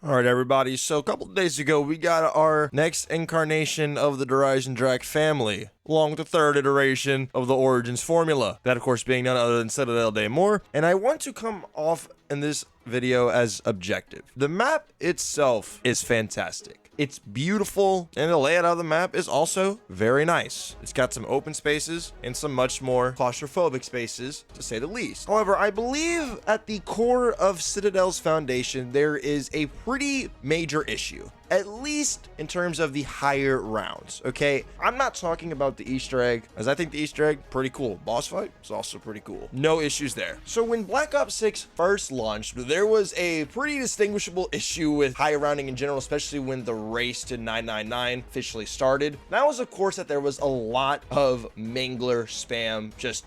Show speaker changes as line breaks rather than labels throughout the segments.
All right, everybody. So a couple of days ago, we got our next incarnation of the Derision Drac family, along with the third iteration of the Origins formula. That, of course, being none other than Citadelle Des Morts. And I want to come off in this video as objective. The map itself is fantastic. It's beautiful, and the layout of the map is also very nice. It's got some open spaces and some much more claustrophobic spaces, to say the least. However, I believe at the core of Citadel's foundation, there is a pretty major issue. At least in terms of the higher rounds, okay? I'm not talking about the Easter egg, as I think the Easter egg, pretty cool. Boss fight is also pretty cool. No issues there. So when Black Ops 6 first launched, there was a pretty distinguishable issue with higher rounding in general, especially when the race to 999 officially started. That was, of course, that there was a lot of mangler spam, just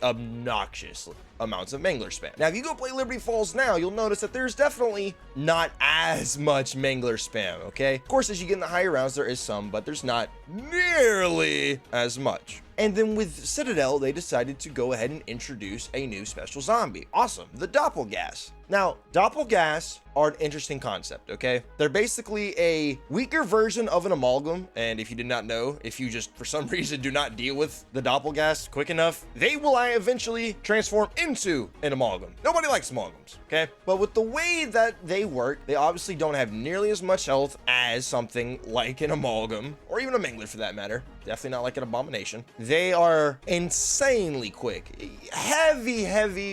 obnoxious amounts of mangler spam. Now, if you go play Liberty Falls now, you'll notice that there's definitely not as much mangler spam, okay? Of course, as you get in the higher rounds, there is some, but there's not nearly as much. And then with Citadel, they decided to go ahead and introduce a new special zombie. Awesome, the Doppelgas. Now, Doppelgas are an interesting concept, okay? They're basically a weaker version of an amalgam, and if you did not know, if you just for some reason do not deal with the Doppelgas quick enough, they will eventually transform into an amalgam. Nobody likes amalgams, okay? But with the way that they work, they obviously don't have nearly as much health as something like an amalgam, or even a mangler for that matter. Definitely not like an abomination. They are insanely quick. Heavy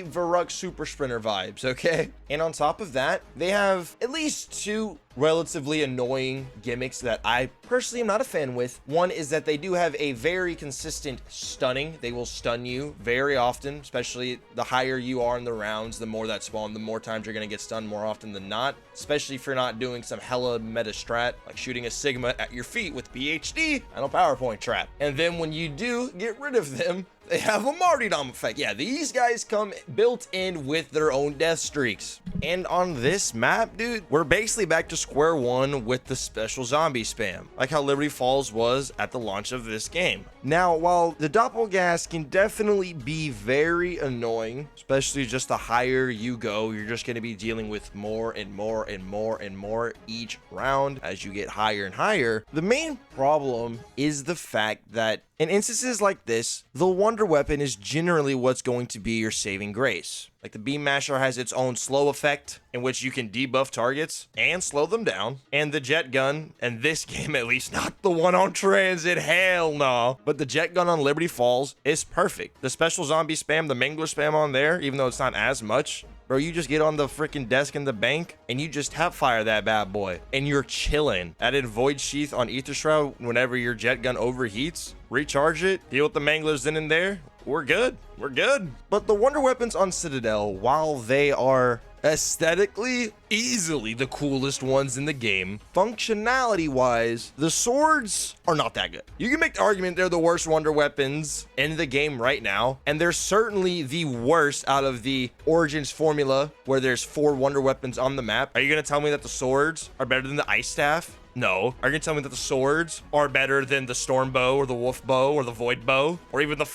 Varrock super sprinter vibes, okay? And on top of that, they have at least two relatively annoying gimmicks that I personally am not a fan with. One is that they do have a very consistent stunning. They will stun you very often, especially the higher you are in the rounds, the more that spawn, the more times you're going to get stunned more often than not, especially if you're not doing some hella meta strat, like shooting a Sigma at your feet with PhD and a PowerPoint trap. And then when you do get rid of them, they have a martyrdom effect. Yeah, these guys come built in with their own death streaks. And on this map, dude, we're basically back to square one with the special zombie spam, like how Liberty Falls was at the launch of this game. Now, while the Doppelgas can definitely be very annoying, especially just the higher you go, you're just going to be dealing with more and more and more and more each round as you get higher and higher. The main problem is the fact that in instances like this, the Wonder Weapon is generally what's going to be your saving grace. Like the Beam Masher has its own slow effect in which you can debuff targets and slow them down. And the Jet Gun, and this game at least, not the one on Transit, hell no. But the Jet Gun on Liberty Falls is perfect. The special zombie spam, the Mangler spam on there, even though it's not as much, bro, you just get on the freaking desk in the bank and you just tap fire that bad boy and you're chilling. Added Void Sheath on Ether Shroud whenever your Jet Gun overheats. Recharge it, deal with the Manglers in there. We're good. We're good. But the Wonder Weapons on Citadel, while they are aesthetically easily the coolest ones in the game, functionality wise, the swords are not that good. You can make the argument they're the worst Wonder Weapons in the game right now, and they're certainly the worst out of the Origins formula where there's 4 Wonder Weapons on the map. Are you gonna tell me that the swords are better than the Ice Staff? No. Are you gonna tell me that the swords are better than the Storm Bow or the Wolf Bow or the Void Bow or even the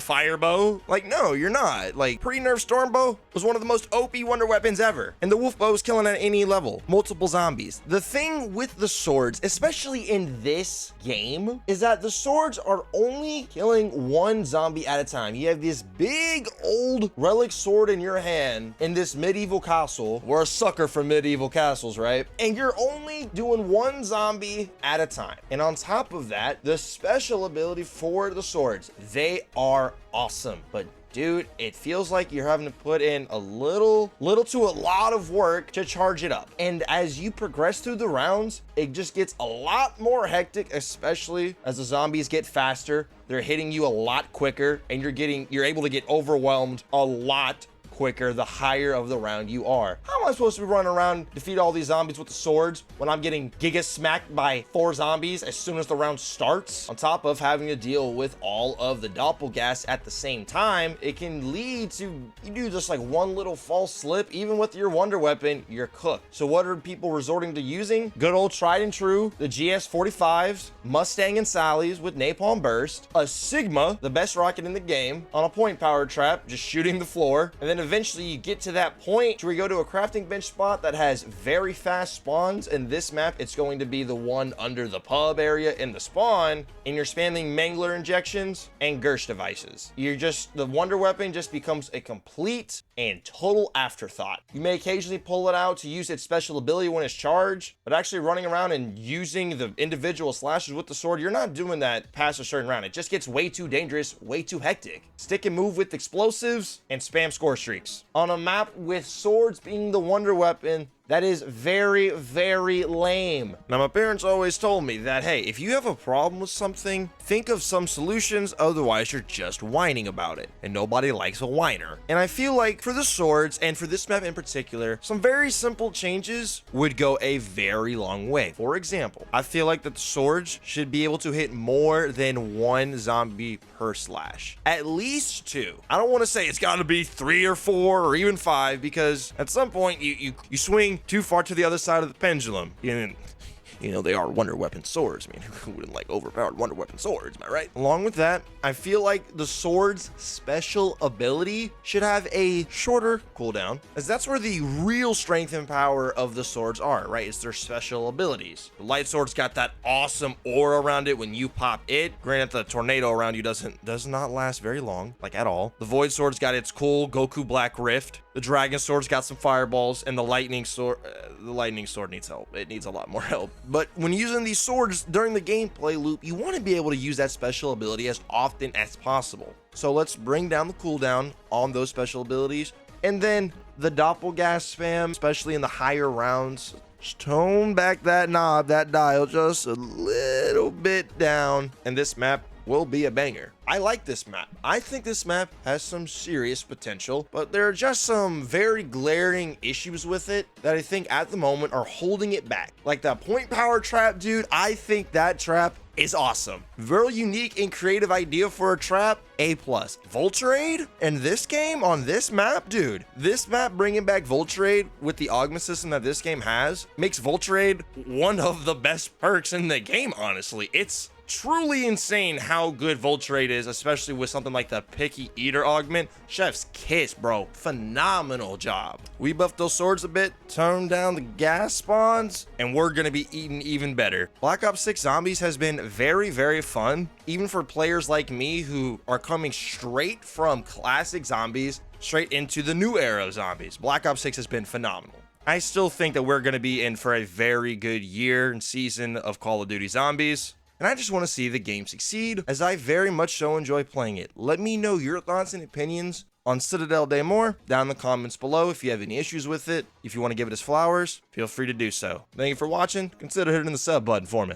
Fire Bow? Like, no, you're not. Like, pre-nerf Storm Bow was one of the most OP Wonder Weapons ever. And the Wolf Bow is killing at any level. Multiple zombies. The thing with the swords, especially in this game, is that the swords are only killing one zombie at a time. You have this big old relic sword in your hand in this medieval castle. We're a sucker for medieval castles, right? And you're only doing one zombie at a time. And on top of that, the special ability for the swords, they are awesome. But dude, it feels like you're having to put in a little to a lot of work to charge it up. And as you progress through the rounds, it just gets a lot more hectic, especially as the zombies get faster. They're hitting you a lot quicker and you're able to get overwhelmed a lot quicker the higher of the round you are. How am I supposed to be running around, defeat all these zombies with the swords when I'm getting giga smacked by 4 zombies as soon as the round starts? On top of having to deal with all of the Doppelgas at the same time, it can lead to, you do just like one little false slip, even with your Wonder Weapon, you're cooked. So what are people resorting to using? Good old tried and true, the GS-45s, Mustang and Sally's with Napalm Burst, a Sigma, the best rocket in the game, on a point power trap, just shooting the floor, and then eventually you get to that point where you go to a crafting bench spot that has very fast spawns. In this map, it's going to be the one under the pub area in the spawn, and you're spamming Mangler injections and Gersh devices. The wonder weapon just becomes a complete and total afterthought. You may occasionally pull it out to use its special ability when it's charged, but actually running around and using the individual slashes with the sword, you're not doing that past a certain round. It just gets way too dangerous, way too hectic. Stick and move with explosives and spam score streaks. On a map with swords being the wonder weapon, that is very, very lame. Now, my parents always told me that, hey, if you have a problem with something, think of some solutions, otherwise you're just whining about it. And nobody likes a whiner. And I feel like for the swords, and for this map in particular, some very simple changes would go a very long way. For example, I feel like that the swords should be able to hit more than one zombie per slash. At least 2. I don't want to say it's got to be 3 or 4 or even 5, because at some point you swing too far to the other side of the pendulum. You know, they are wonder weapon swords. I mean, who wouldn't like overpowered wonder weapon swords, am I right? Along with that, I feel like the sword's special ability should have a shorter cooldown, as that's where the real strength and power of the swords are, right? It's their special abilities. The light sword's got that awesome aura around it when you pop it. Granted, the tornado around you does not last very long, like at all. The void sword's got its cool Goku Black Rift. The dragon sword's got some fireballs, and the lightning sword needs help. It needs a lot more help. But when using these swords during the gameplay loop, you want to be able to use that special ability as often as possible. So let's bring down the cooldown on those special abilities. And then the doppelgas spam, especially in the higher rounds, just tone back that knob, that dial just a little bit down, and this map will be a banger. I like this map. I think this map has some serious potential, but there are just some very glaring issues with it that I think at the moment are holding it back. Like that point power trap, dude. I think that trap is awesome. Very unique and creative idea for a trap. A+. Voltrade in this game on this map, dude. This map bringing back Voltrade with the augment system that this game has makes Voltrade one of the best perks in the game, honestly. It's truly insane how good Voltrade is, especially with something like the Picky Eater augment. Chef's kiss, bro. Phenomenal job. We buffed those swords a bit, toned down the gas spawns, and we're gonna be eating even better. Black Ops 6 Zombies has been very, very fun, even for players like me who are coming straight from classic zombies straight into the new era of zombies. Black Ops 6 has been phenomenal. I still think that we're gonna be in for a very good year and season of Call of Duty Zombies. And I just want to see the game succeed, as I very much so enjoy playing it. Let me know your thoughts and opinions on Citadelle Des Morts down in the comments below. If you have any issues with it, if you want to give it its flowers, feel free to do so. Thank you for watching. Consider hitting the sub button for me.